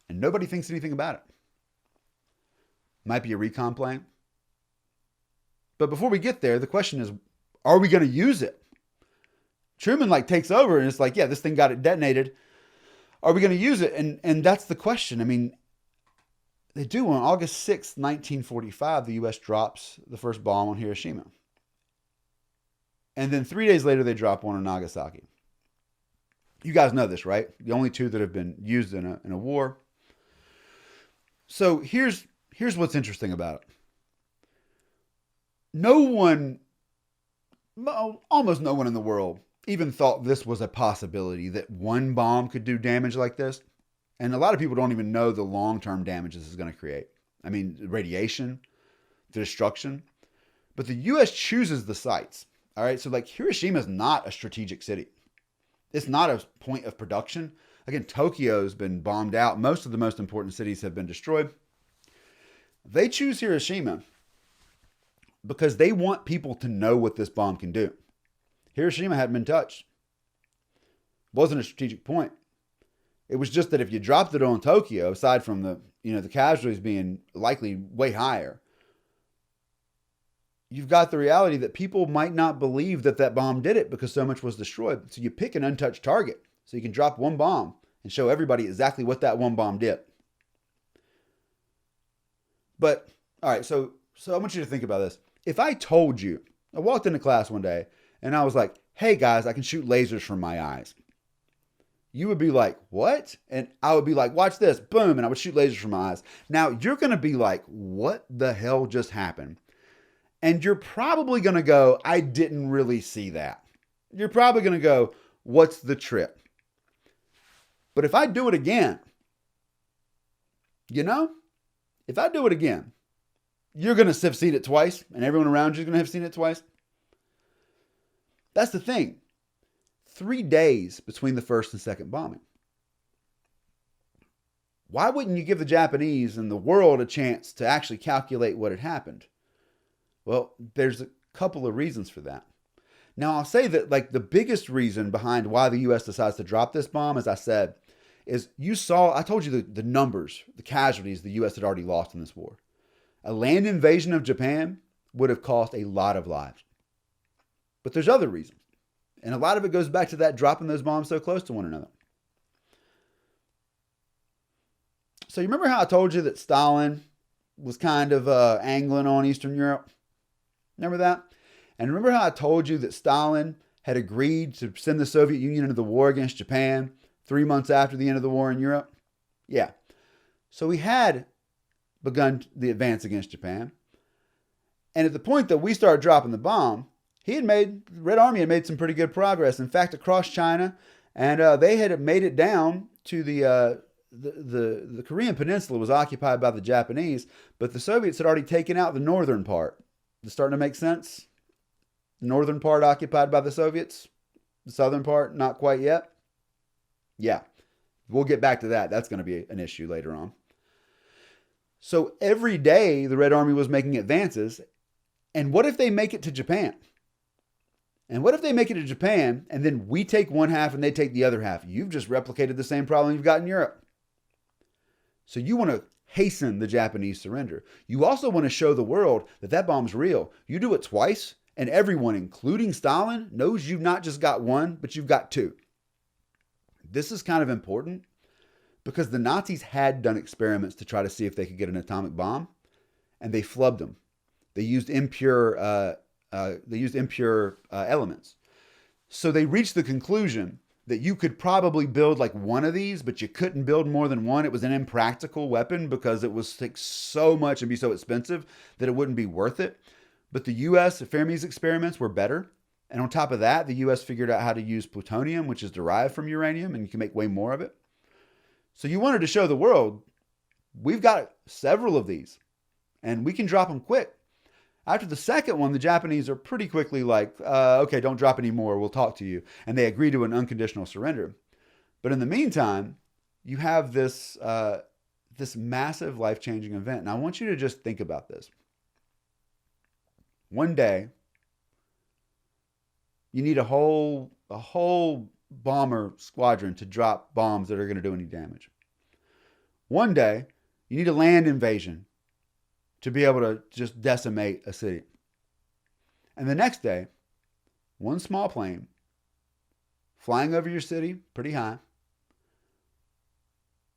and nobody thinks anything about it. Might be a recon plane. But before we get there, the question is, are we going to use it? Truman takes over and it's like, yeah, this thing got it detonated. Are we going to use it? And that's the question. I mean, they do. On August 6th, 1945, the U.S. drops the first bomb on Hiroshima. And then 3 days later, they drop one on Nagasaki. You guys know this, right? The only two that have been used in a war. So here's what's interesting about it. No one, almost no one in the world, even thought this was a possibility that one bomb could do damage like this. And a lot of people don't even know the long-term damage this is going to create. I mean, radiation, the destruction. But the U.S. chooses the sites. All right, so like Hiroshima is not a strategic city. It's not a point of production. Again, Tokyo's been bombed out. Most of the most important cities have been destroyed. They choose Hiroshima because they want people to know what this bomb can do. Hiroshima hadn't been touched. It wasn't a strategic point. It was just that if you dropped it on Tokyo, aside from the casualties being likely way higher, you've got the reality that people might not believe that that bomb did it because so much was destroyed. So you pick an untouched target so you can drop one bomb and show everybody exactly what that one bomb did. But, all right, so I want you to think about this. If I told you, I walked into class one day and I was like, hey guys, I can shoot lasers from my eyes. You would be like, what? And I would be like, watch this, boom, and I would shoot lasers from my eyes. Now, you're going to be like, what the hell just happened? And you're probably going to go, I didn't really see that. You're probably going to go, what's the trip? But if I do it again, if I do it again, you're going to have seen it twice, and everyone around you is going to have seen it twice. That's the thing. 3 days between the first and second bombing. Why wouldn't you give the Japanese and the world a chance to actually calculate what had happened? Well, there's a couple of reasons for that. Now, I'll say that like the biggest reason behind why the U.S. decides to drop this bomb, as I said, is I told you the numbers, the casualties the U.S. had already lost in this war. A land invasion of Japan would have cost a lot of lives. But there's other reasons. And a lot of it goes back to that dropping those bombs so close to one another. So you remember how I told you that Stalin was kind of angling on Eastern Europe? Remember that? And remember how I told you that Stalin had agreed to send the Soviet Union into the war against Japan 3 months after the end of the war in Europe? Yeah. So he had begun the advance against Japan. And at the point that we started dropping the bomb, the Red Army had made some pretty good progress. In fact, across China, and they had made it down to the Korean Peninsula was occupied by the Japanese, but the Soviets had already taken out the northern part. Is it starting to make sense? The northern part occupied by the Soviets, the southern part not quite yet. Yeah, we'll get back to that. That's going to be an issue later on. So every day the Red Army was making advances, and what if they make it to Japan? And what if they make it to Japan and then we take one half and they take the other half? You've just replicated the same problem you've got in Europe. So you want to hasten the Japanese surrender. You also want to show the world that that bomb's real. You do it twice and everyone, including Stalin, knows you've not just got one, but you've got two. This is kind of important because the Nazis had done experiments to try to see if they could get an atomic bomb, and they flubbed them. They used impure elements. So they reached the conclusion that you could probably build like one of these, but you couldn't build more than one. It was an impractical weapon because it was take so much and be so expensive that it wouldn't be worth it. But the U.S. Fermi's experiments were better. And on top of that, the U.S. figured out how to use plutonium, which is derived from uranium, and you can make way more of it. So you wanted to show the world, we've got several of these, and we can drop them quick. After the second one, the Japanese are pretty quickly like, okay, don't drop any more. We'll talk to you. And they agree to an unconditional surrender. But in the meantime, you have this massive life-changing event. And I want you to just think about this. One day, you need a whole bomber squadron to drop bombs that are going to do any damage. One day, you need a land invasion to be able to just decimate a city. And the next day, one small plane flying over your city pretty high,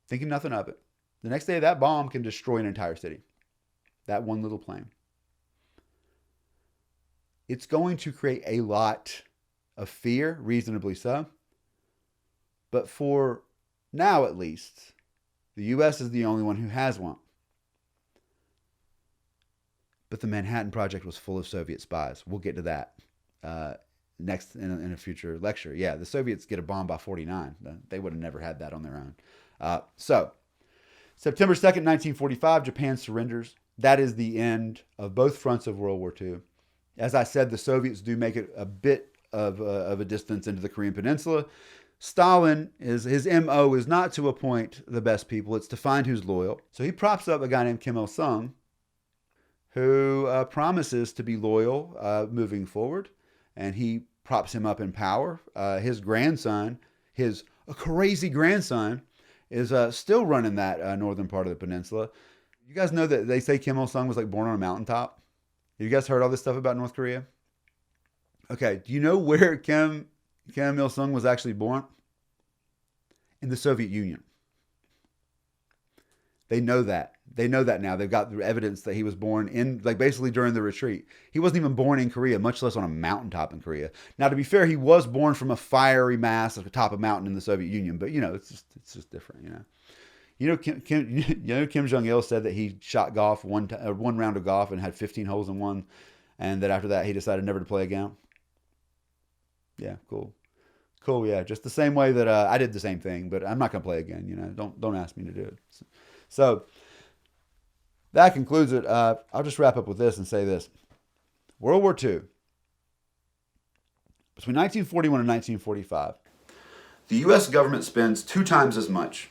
thinking nothing of it. The next day, that bomb can destroy an entire city. That one little plane. It's going to create a lot of fear, reasonably so. But for now, at least, the U.S. is the only one who has one. But the Manhattan Project was full of Soviet spies. We'll get to that next in a future lecture. Yeah, the Soviets get a bomb by 49. They would have never had that on their own. So, September 2nd, 1945, Japan surrenders. That is the end of both fronts of World War II. As I said, the Soviets do make it a bit of a distance into the Korean Peninsula. Stalin, his MO is not to appoint the best people, it's to find who's loyal. So he props up a guy named Kim Il-sung, who promises to be loyal moving forward, and he props him up in power. His grandson, his crazy grandson, is still running that northern part of the peninsula. You guys know that they say Kim Il-sung was like born on a mountaintop? Have you guys heard all this stuff about North Korea? Okay, do you know where Kim Il-sung was actually born? In the Soviet Union. They know that. They know that now. They've got the evidence that he was born in, like basically during the retreat. He wasn't even born in Korea, much less on a mountaintop in Korea. Now, to be fair, he was born from a fiery mass at the top of a mountain in the Soviet Union, but it's just different, Kim Jong-il said that he shot golf one round of golf and had 15 holes in one, and that after that he decided never to play again. Yeah, cool, yeah. Just the same way that I did the same thing, but I'm not gonna play again. Don't ask me to do it. So that concludes it. I'll just wrap up with this and say this: World War II, between 1941 and 1945, the U.S. government spends 2 times as much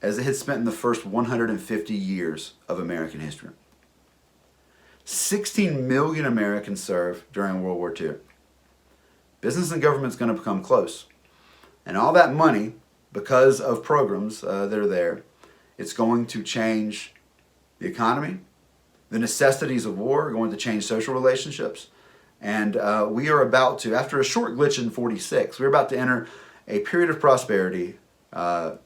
as it had spent in the first 150 years of American history. 16 million Americans served during World War II. Business and government's going to become close. And all that money, because of programs that are there, it's going to change the economy. The necessities of war are going to change social relationships. And we are about to, after a short glitch in 46, we're about to enter a period of prosperity that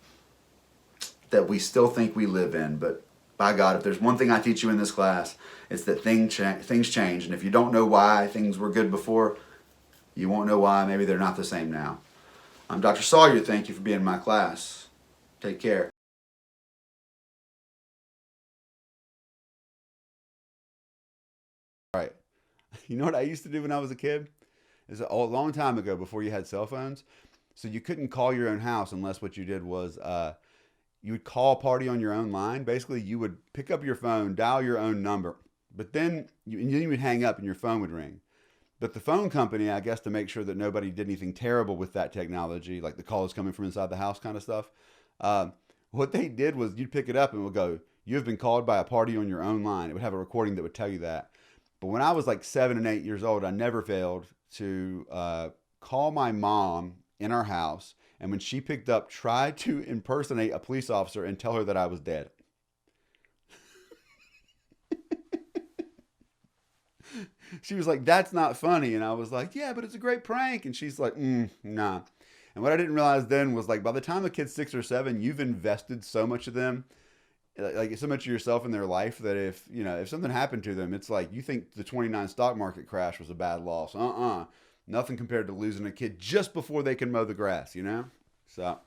we still think we live in. But by God, if there's one thing I teach you in this class, it's that things change. And if you don't know why things were good before, you won't know why maybe they're not the same now. I'm Dr. Sawyer. Thank you for being in my class. Take care. All right. You know what I used to do when I was a kid? It's a long time ago, before you had cell phones. So you couldn't call your own house unless what you did was you would call a party on your own line. Basically, you would pick up your phone, dial your own number, but then you would hang up and your phone would ring. But the phone company, I guess, to make sure that nobody did anything terrible with that technology, like the call is coming from inside the house kind of stuff, what they did was you'd pick it up and it would go, "You have been called by a party on your own line." It would have a recording that would tell you that. But when I was like 7 and 8 years old, I never failed to call my mom in our house, and when she picked up, try to impersonate a police officer and tell her that I was dead. She was like, "That's not funny." And I was like, "Yeah, but it's a great prank." And she's like, "Nah." And what I didn't realize then was, like, by the time a kid's 6 or 7, you've invested so much of them, like so much of yourself in their life, that if something happened to them, it's like you think the 29 stock market crash was a bad loss. Nothing compared to losing a kid just before they can mow the grass, So